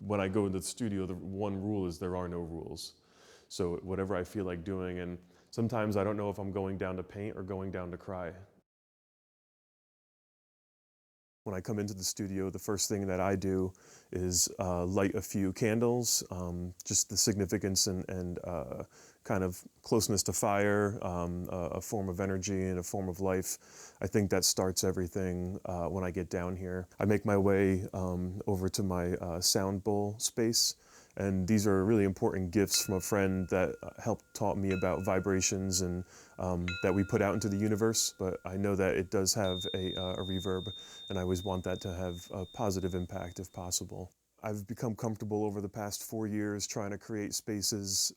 when I go into the studio, the one rule is there are no rules. So whatever I feel like doing, and sometimes I don't know if I'm going down to paint or going down to cry. When I come into the studio, the first thing that I do is light a few candles, just the significance and kind of closeness to fire, a form of energy and a form of life. I think that starts everything when I get down here. I make my way over to my sound bowl space. And these are really important gifts from a friend that helped taught me about vibrations and that we put out into the universe. But I know that it does have a reverb, and I always want that to have a positive impact if possible. I've become comfortable over the past 4 years trying to create spaces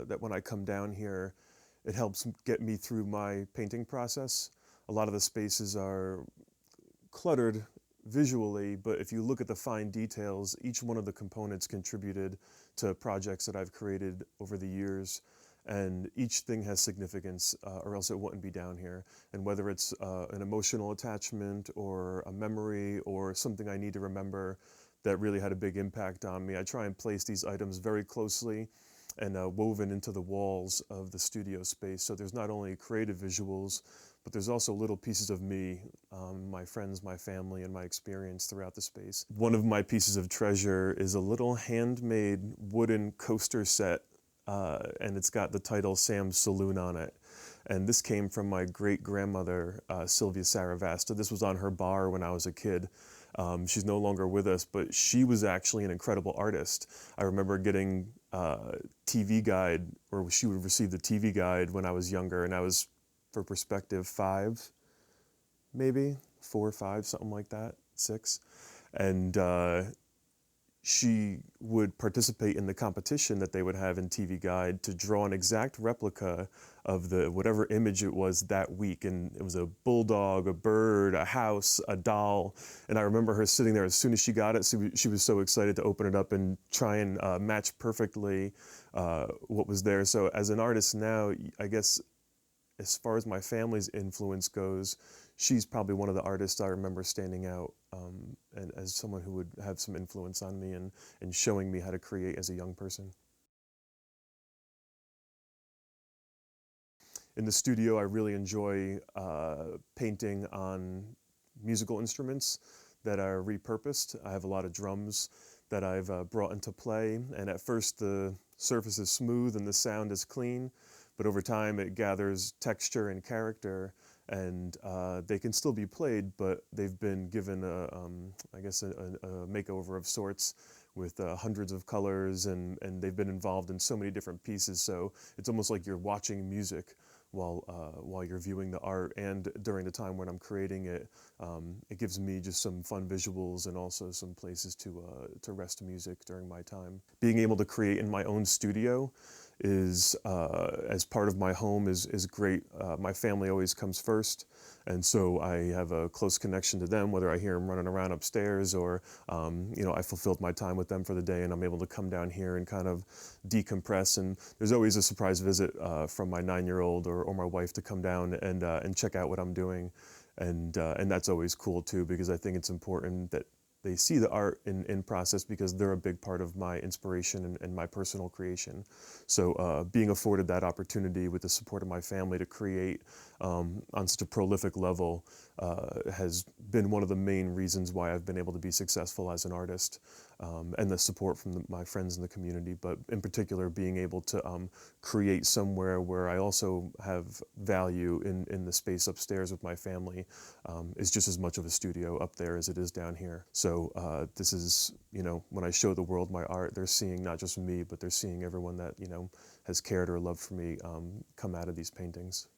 that when I come down here, it helps get me through my painting process. A lot of the spaces are cluttered visually, but if you look at the fine details, each one of the components contributed to projects that I've created over the years, and each thing has significance or else it wouldn't be down here. And whether it's an emotional attachment or a memory or something I need to remember that really had a big impact on me, I try and place these items very closely and woven into the walls of the studio space. So there's not only creative visuals, but there's also little pieces of me, my friends, my family, and my experience throughout the space. One of my pieces of treasure is a little handmade wooden coaster set, and it's got the title Sam's Saloon on it. And this came from my great-grandmother, Sylvia Saravasta. This was on her bar when I was a kid. She's no longer with us, but she was actually an incredible artist. I remember getting TV Guide, or she would receive the TV Guide when I was younger, and I was, for perspective, 5, maybe 4 or 5, something like that, 6. And she would participate in the competition that they would have in TV Guide to draw an exact replica of the whatever image it was that week. And it was a bulldog, a bird, a house, a doll. And I remember her sitting there as soon as she got it. She was so excited to open it up and try and match perfectly what was there. So as an artist now, I guess as far as my family's influence goes, she's probably one of the artists I remember standing out and as someone who would have some influence on me and showing me how to create as a young person. In the studio, I really enjoy painting on musical instruments that are repurposed. I have a lot of drums that I've brought into play, and at first the surface is smooth and the sound is clean, but over time it gathers texture and character, and they can still be played, but they've been given I guess a makeover of sorts with hundreds of colors, and they've been involved in so many different pieces, so it's almost like you're watching music while you're viewing the art, and during the time when I'm creating it, it gives me just some fun visuals and also some places to rest music during my time. Being able to create in my own studio is, as part of my home, is great. My family always comes first, and so I have a close connection to them, whether I hear them running around upstairs or, I fulfilled my time with them for the day and I'm able to come down here and kind of decompress. And there's always a surprise visit from my 9-year-old or my wife to come down and check out what I'm doing. And that's always cool too, because I think it's important that they see the art in process, because they're a big part of my inspiration and my personal creation. So being afforded that opportunity with the support of my family to create on such a prolific level has been one of the main reasons why I've been able to be successful as an artist, and the support from my friends in the community, but in particular being able to create somewhere where I also have value in the space upstairs with my family is just as much of a studio up there as it is down here. So this is, when I show the world my art, they're seeing not just me, but they're seeing everyone that, has cared or loved for me come out of these paintings.